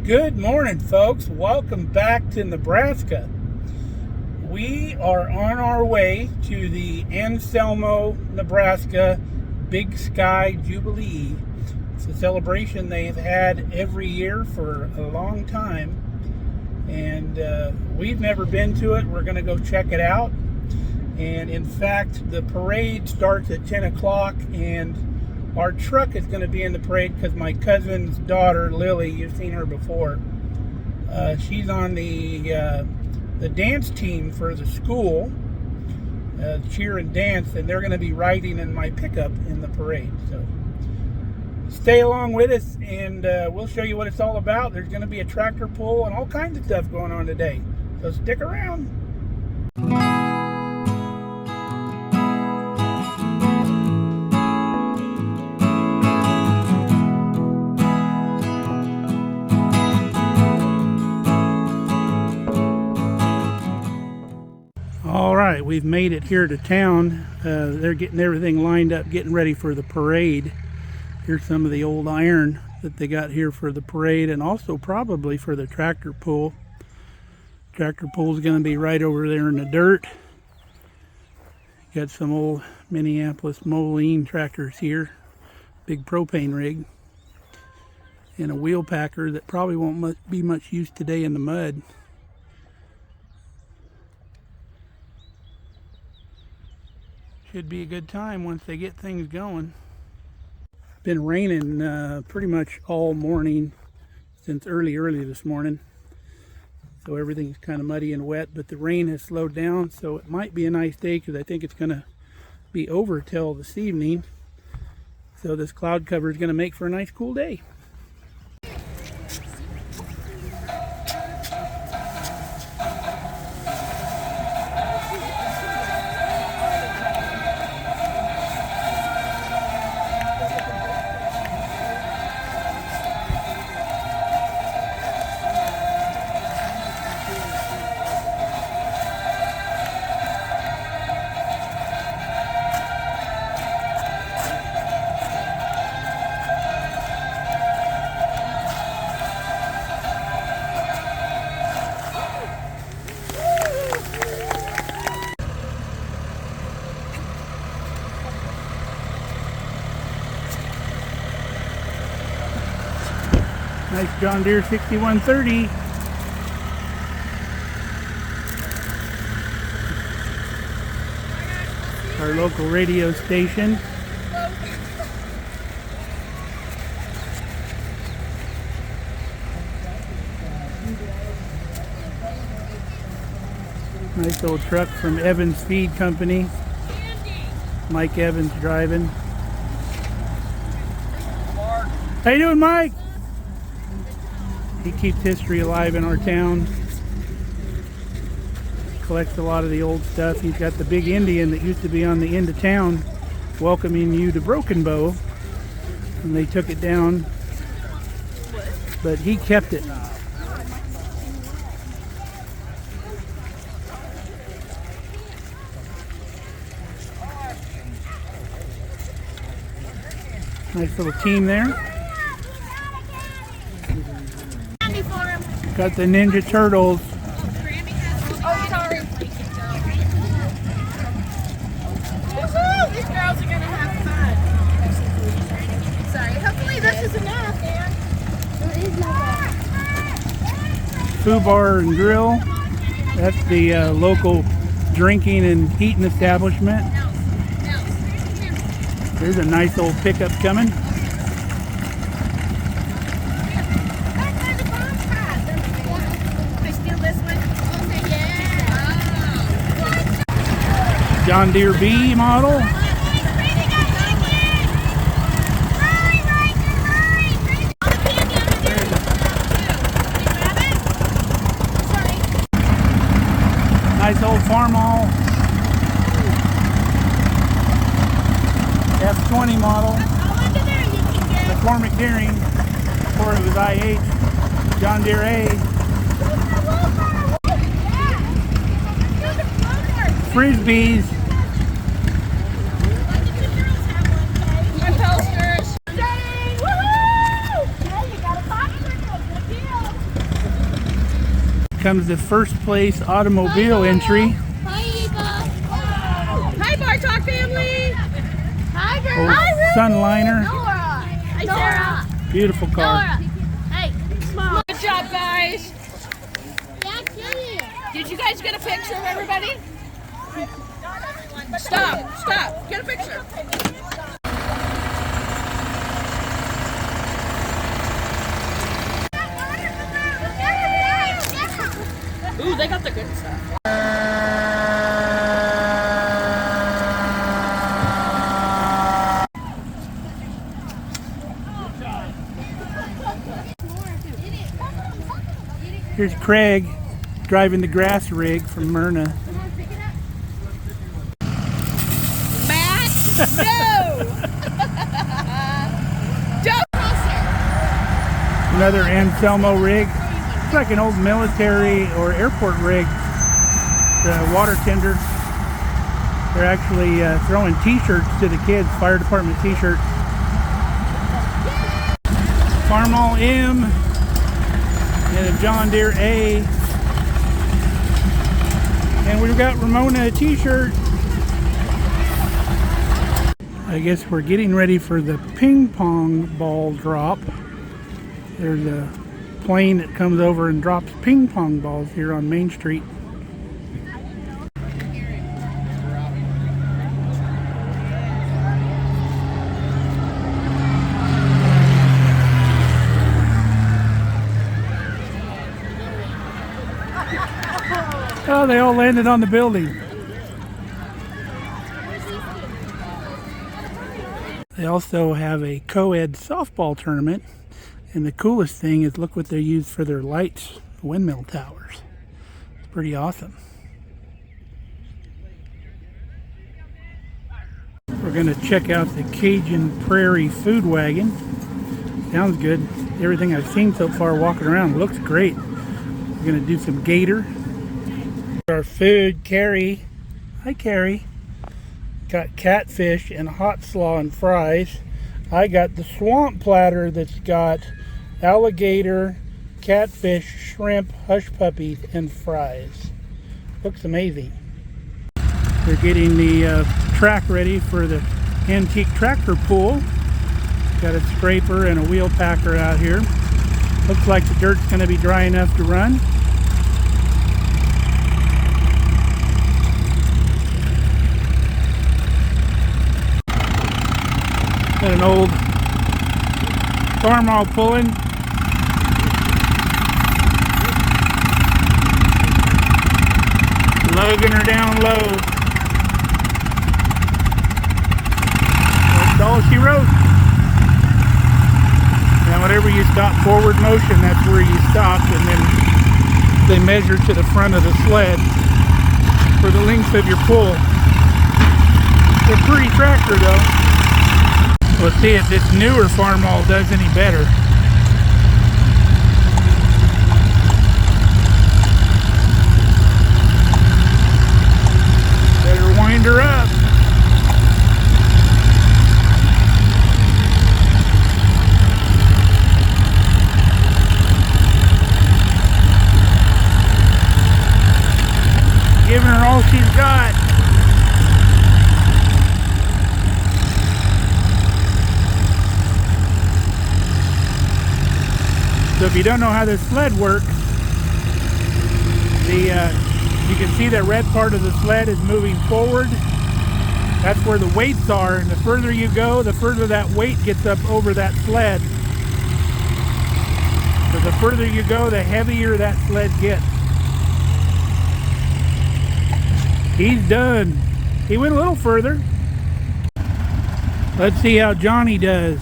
Good morning, folks. Welcome back to Nebraska. We are on our way to the Anselmo, Nebraska Big Sky Jubilee. It's a celebration they've had every year for a long time, and we've never been to it. We're going to go check it out. And in fact, the parade starts at 10 o'clock, and our truck is going to be in the parade because my cousin's daughter, Lily, you've seen her before. She's on the dance team for the school, cheer and dance, and they're going to be riding in my pickup in the parade. So stay along with us, and we'll show you what it's all about. There's going to be a tractor pull and all kinds of stuff going on today. So stick around. All right, we've made it here to town. They're getting everything lined up, getting ready for the parade. Here's some of the old iron that they got here for the parade, and also probably for the tractor pull. Tractor pull is going to be right over there in the dirt. Got some old Minneapolis Moline tractors here, big propane rig, and a wheel packer that probably won't be much use today in the mud. Should be a good time once they get things going. Been raining pretty much all morning since early this morning, so everything's kind of muddy and wet, but the rain has slowed down, so it might be a nice day because I think it's going to be over till this evening. So this cloud cover is going to make for a nice cool day. Nice John Deere 6130. Our local radio station. Nice old truck from Evans Feed Company. Mike Evans driving. How you doing, Mike? He keeps history alive in our town. Collects a lot of the old stuff. He's got the big Indian that used to be on the end of town welcoming you to Broken Bow, and they took it down, but he kept it. Nice little team there. Got the Ninja Turtles. Oh, sorry. Woohoo! These girls are gonna have fun. Sorry. Hopefully this is enough, Dan. Foo Bar and Grill. That's the local drinking and eating establishment. There's a nice old pickup coming. John Deere B model. Nice old Farmall F20 model. McCormick Deering, before it was IH. John Deere A. Frisbees. comes the first place automobile entry. Hi, Eva. Hi, Bar Talk family. Hi, girl. Old Hi, Ruth. Sunliner. Nora. Hi, Sarah. Beautiful car. Nora. Hey, smile. Good job, guys. Did you guys get a picture of everybody? Stop. Stop. Get a picture. Ooh, they got the good stuff. Here's Craig driving the grass rig from Myrna. Matt, no! Don't cross her. Another Anselmo rig. It's like an old military or airport rig. The water tender. They're actually throwing t-shirts to the kids, fire department t-shirts. Farmall M and a John Deere A. And we've got Ramona a t-shirt. I guess we're getting ready for the ping pong ball drop. There's a plane that comes over and drops ping pong balls here on Main Street. Oh, they all landed on the building. They also have a co-ed softball tournament. And the coolest thing is look what they use for their lights, windmill towers. It's pretty awesome. We're going to check out the Cajun Prairie food wagon. Sounds good. Everything I've seen so far walking around looks great. We're going to do some gator. Our food, Carrie. Hi, Carrie. Got catfish and hot slaw and fries. I got the swamp platter that's got alligator, catfish, shrimp, hush puppies, and fries. Looks amazing. They're getting the track ready for the antique tractor pull. Got a scraper and a wheel packer out here. Looks like the dirt's going to be dry enough to run. Got an old Farmall pulling. Lugging her down low. That's all she wrote. Now whenever you stop forward motion, that's where you stop, and then they measure to the front of the sled for the length of your pull. It's a pretty tractor though. Let's see if this newer Farmall does any better. Better wind her up. Giving her all she's got. So if you don't know how this sled works, you can see that red part of the sled is moving forward. That's where the weights are, and the further you go, the further that weight gets up over that sled. So the further you go, the heavier that sled gets. He's done. He went a little further. Let's see how Johnny does.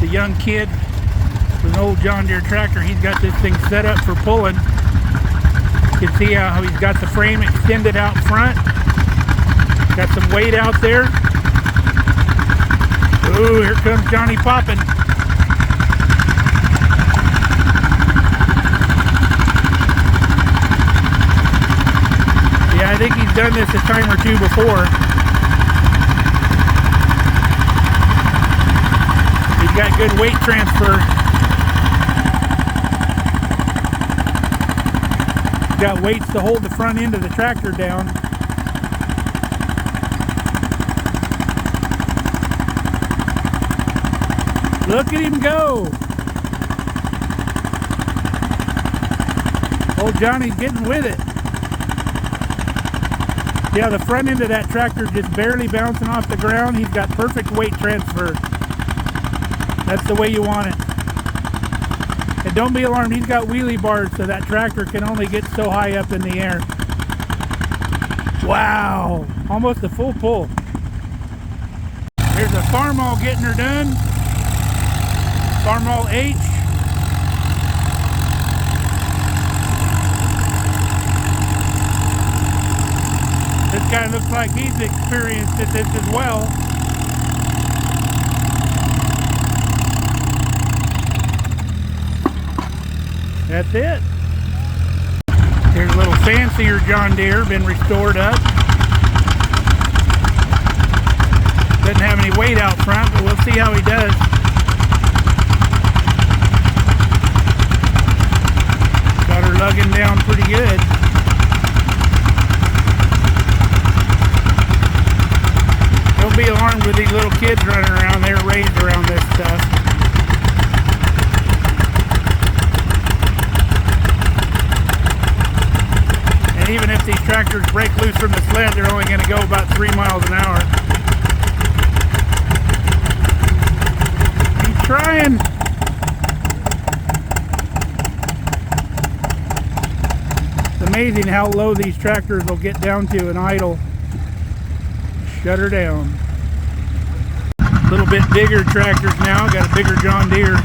The young kid with an old John Deere tractor. He's got this thing set up for pulling. You can see how he's got the frame extended out front. Got some weight out there. Ooh, here comes Johnny popping. Yeah, I think he's done this a time or two before. He's got good weight transfer. got weights to hold the front end of the tractor down. Look at him go. Old Johnny's getting with it. Yeah, the front end of that tractor just barely bouncing off the ground. He's got perfect weight transfer. That's the way you want it. And don't be alarmed, he's got wheelie bars, so that tractor can only get so high up in the air. Wow, almost a full pull. Here's a Farmall getting her done. Farmall H. This guy looks like he's experienced at this as well. That's it. Here's a little fancier John Deere, been restored up. Doesn't have any weight out front, but we'll see how he does. Got her lugging down pretty good. Don't be alarmed with these little kids running around. They're raised around this stuff. And even if these tractors break loose from the sled, they're only going to go about 3 miles an hour. He's trying. It's amazing how low these tractors will get down to and idle. Shut her down. A little bit bigger tractors now. Got a bigger John Deere.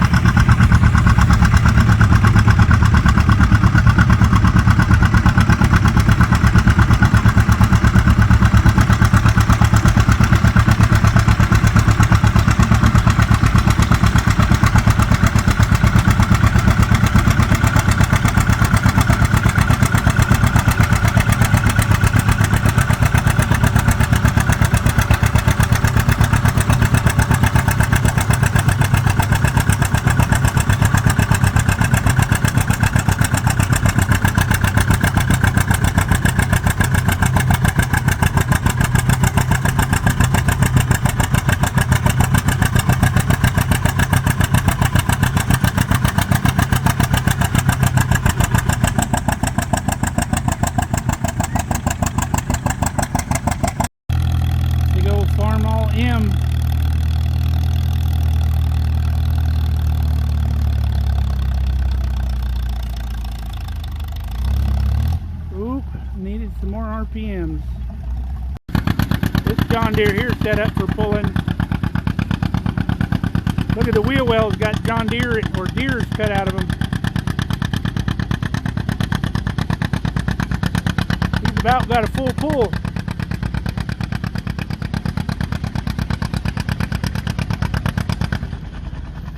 Needed some more RPMs. This John Deere here is set up for pulling. Look at the wheel wells, got John Deere or Deeres cut out of them. He's about got a full pull.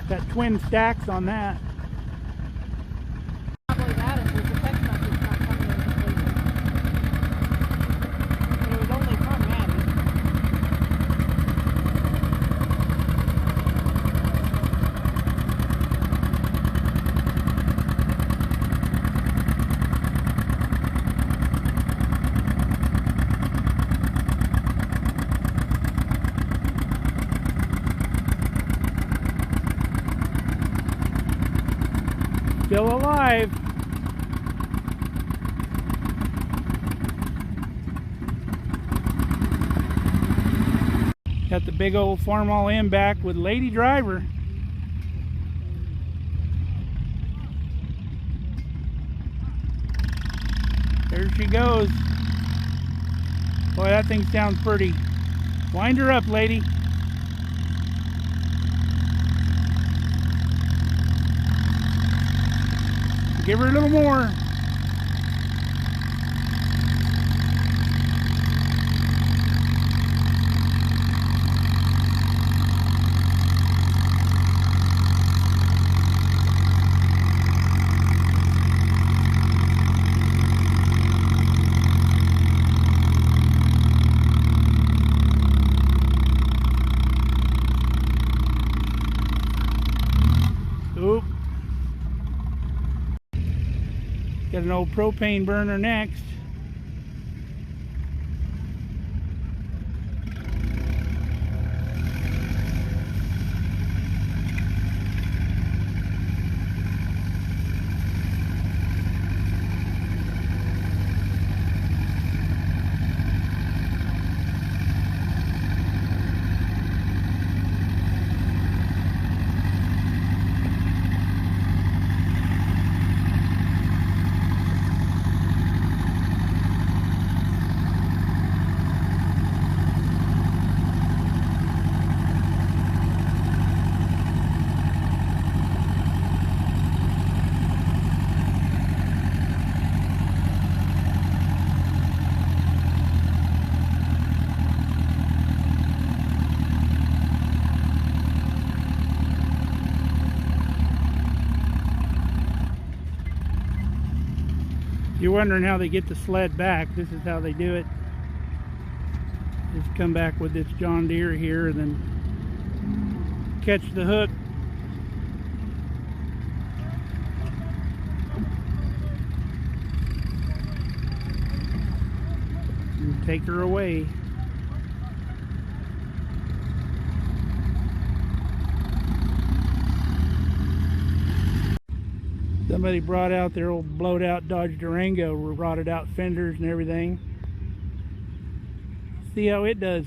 Got twin stacks on that. Still alive. Got the big old Farmall M back with lady driver. There she goes. Boy, that thing sounds pretty. Wind her up, lady. Give her a little more. Got an old propane burner next. You're wondering how they get the sled back. This is how they do it. Just come back with this John Deere here and then catch the hook. And take her away. Somebody brought out their old blowed out Dodge Durango, rotted out fenders and everything. See how it does.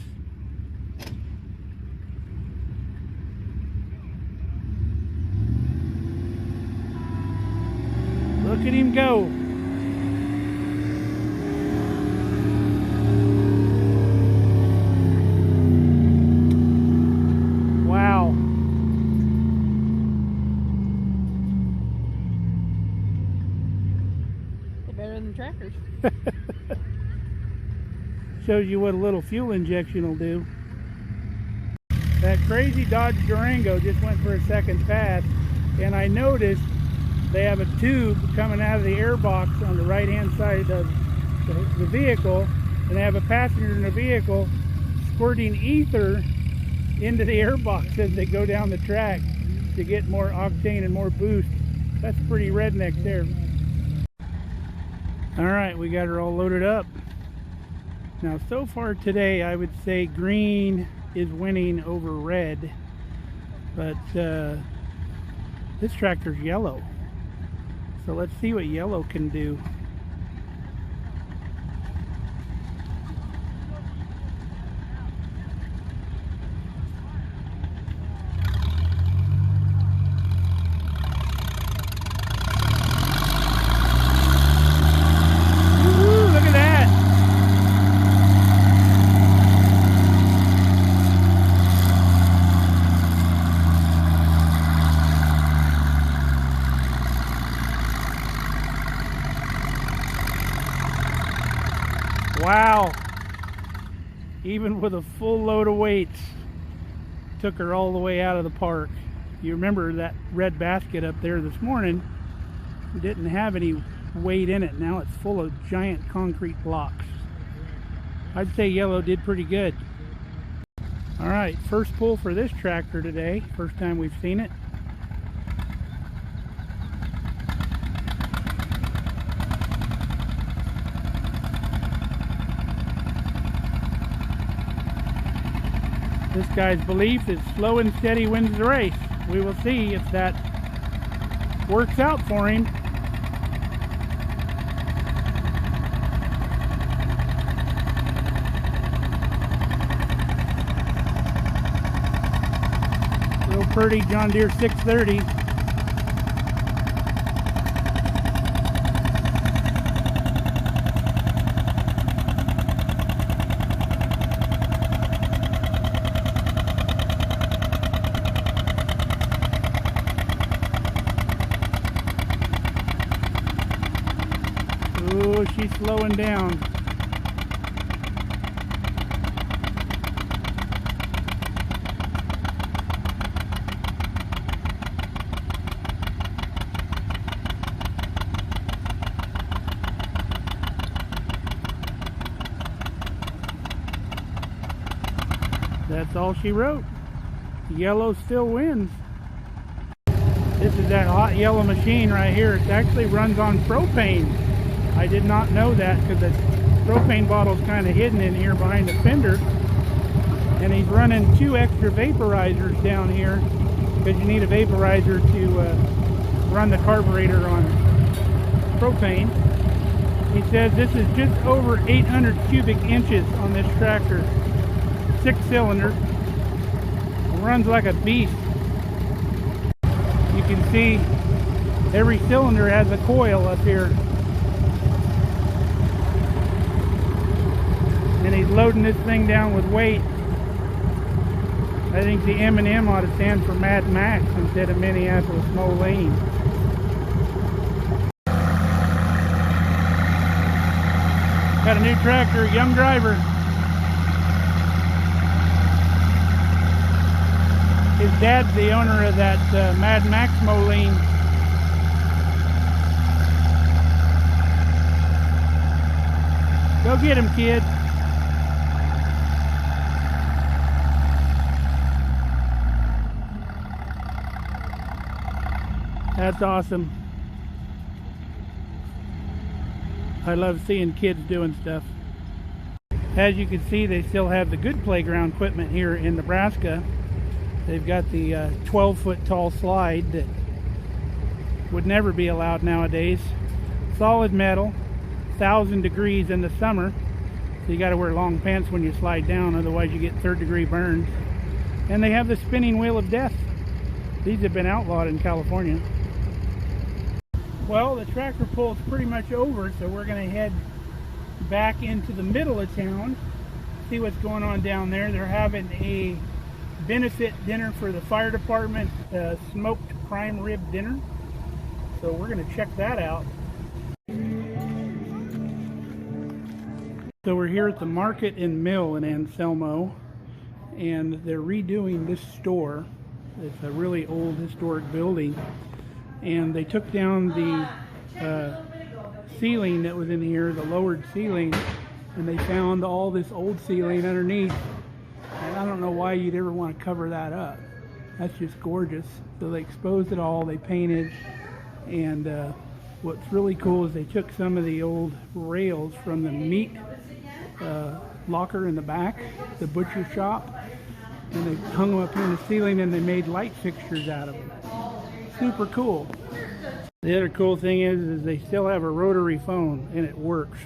Look at him go. Wow. Better than tractors. Shows you what a little fuel injection will do. That crazy Dodge Durango just went for a second pass, and I noticed they have a tube coming out of the airbox on the right hand side of the vehicle, and they have a passenger in the vehicle squirting ether into the airbox as they go down the track to get more octane and more boost. That's pretty redneck there. All right, we got her all loaded up. Now, so far today, I would say green is winning over red, but this tractor's yellow. So let's see what yellow can do. Wow, even with a full load of weights, took her all the way out of the park. You remember that red basket up there this morning didn't have any weight in it. Now it's full of giant concrete blocks. I'd say yellow did pretty good. All right, first pull for this tractor today. First time we've seen it. This guy's belief is slow and steady wins the race. We will see if that works out for him. Real pretty John Deere 630. Oh, she's slowing down. That's all she wrote. Yellow still wins. This is that hot yellow machine right here. It actually runs on propane. I did not know that because the propane bottle is kind of hidden in here behind the fender. And he's running 2 extra vaporizers down here because you need a vaporizer to run the carburetor on propane. He says this is just over 800 cubic inches on this tractor. 6-cylinder. Runs like a beast. You can see every cylinder has a coil up here. And he's loading this thing down with weight. I think the M&M ought to stand for Mad Max instead of Minneapolis Moline. Got a new tractor, young driver. His dad's the owner of that Mad Max Moline. Go get him, kid. That's awesome. I love seeing kids doing stuff. As you can see, they still have the good playground equipment here in Nebraska. They've got the 12-foot tall slide that would never be allowed nowadays. Solid metal, 1,000 degrees in the summer. So you got to wear long pants when you slide down, otherwise you get 3rd-degree burns. And they have the spinning wheel of death. These have been outlawed in California. Well, the tractor pull's pretty much over, so we're going to head back into the middle of town, see what's going on down there. They're having a benefit dinner for the fire department, smoked prime rib dinner. So we're going to check that out. So we're here at the Market and Mill in Anselmo, and they're redoing this store. It's a really old historic building. And they took down the ceiling that was in here, the lowered ceiling, and they found all this old ceiling underneath. And I don't know why you'd ever want to cover that up. That's just gorgeous. So they exposed it all, they painted, and what's really cool is they took some of the old rails from the meat locker in the back, the butcher shop, and they hung them up here in the ceiling, and they made light fixtures out of them. Super cool. The other cool thing is they still have a rotary phone and it works.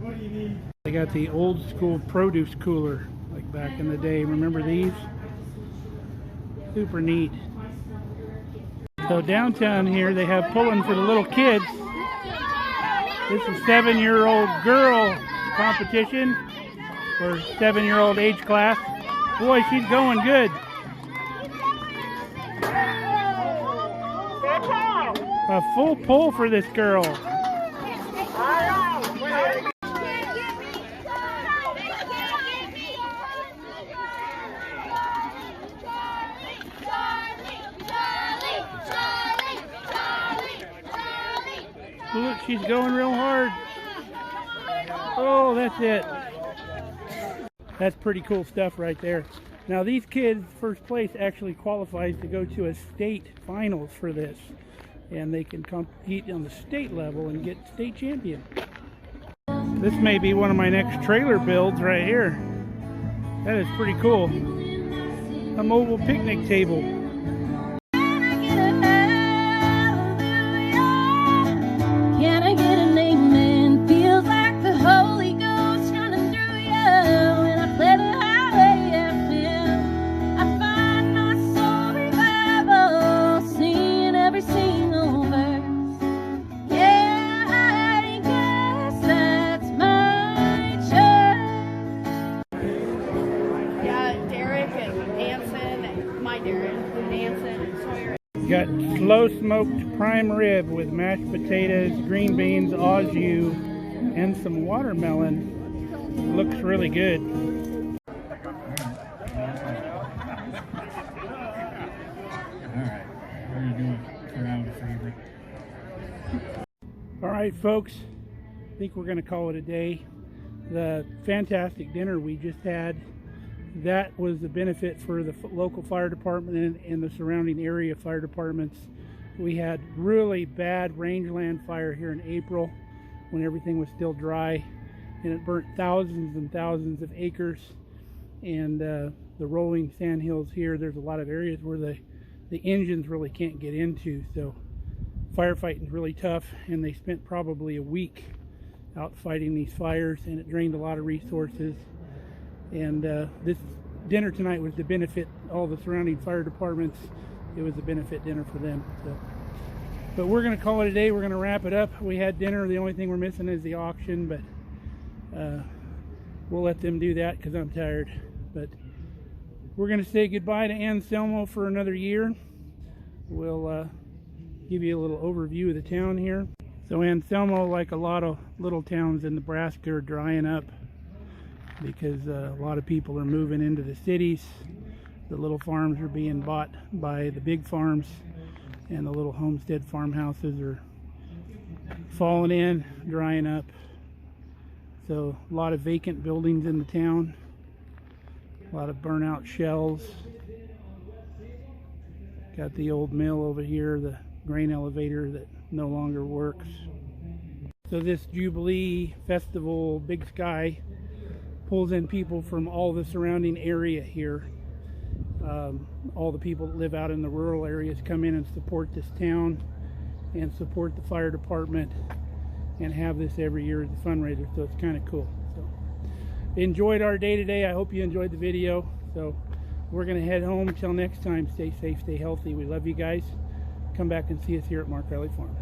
What do you need? They got the old school produce cooler like back in the day. Remember these? Super neat. So downtown here they have pulling for the little kids. This is 7-year-old girl competition for 7-year-old age class. Boy, she's going good. A full pull for this girl. Look, she's going real hard. Oh, that's it. That's pretty cool stuff right there. Now these kids, first place actually qualifies to go to a state finals for this. And they can compete on the state level and get state champion. This may be one of my next trailer builds right here. That is pretty cool. A mobile picnic table. Can I get an amen? Feels like the Holy Ghost shining through you. When I play the highway FM, I find my soul revival, singing every single verse. Yeah, I guess that's my church. Yeah, Derek and Anson and my Derek and Anson and Sawyer. Got slow smoked prime rib with mashed potatoes, green beans, au jus, and some watermelon. Looks really good. All right, folks, I think we're going to call it a day. The fantastic dinner we just had, that was the benefit for the local fire department and the surrounding area fire departments. We had really bad rangeland fire here in April when everything was still dry, and it burnt thousands and thousands of acres. And the rolling sand hills here, there's a lot of areas where the engines really can't get into, so firefighting is really tough. And they spent probably a week out fighting these fires, and it drained a lot of resources. And this dinner tonight was to benefit all the surrounding fire departments. It was a benefit dinner for them. So, but we're going to call it a day. We're going to wrap it up. We had dinner. The only thing we're missing is the auction, but we'll let them do that because I'm tired. But we're going to say goodbye to Anselmo for another year. We'll give you a little overview of the town here. So Anselmo, like a lot of little towns in Nebraska, are drying up because a lot of people are moving into the cities. The little farms are being bought by the big farms, and the little homestead farmhouses are falling in, drying up. So a lot of vacant buildings in the town, a lot of burnout shells. Got the old mill over here, the grain elevator that no longer works. So this Jubilee festival, Big Sky, pulls in people from all the surrounding area here. All the people that live out in the rural areas come in and support this town and support the fire department and have this every year as a fundraiser, so it's kind of cool. So enjoyed our day today. I hope you enjoyed the video. So we're going to head home. Until next time, stay safe, stay healthy. We love you guys. Come back and see us here at Mark Riley Farm.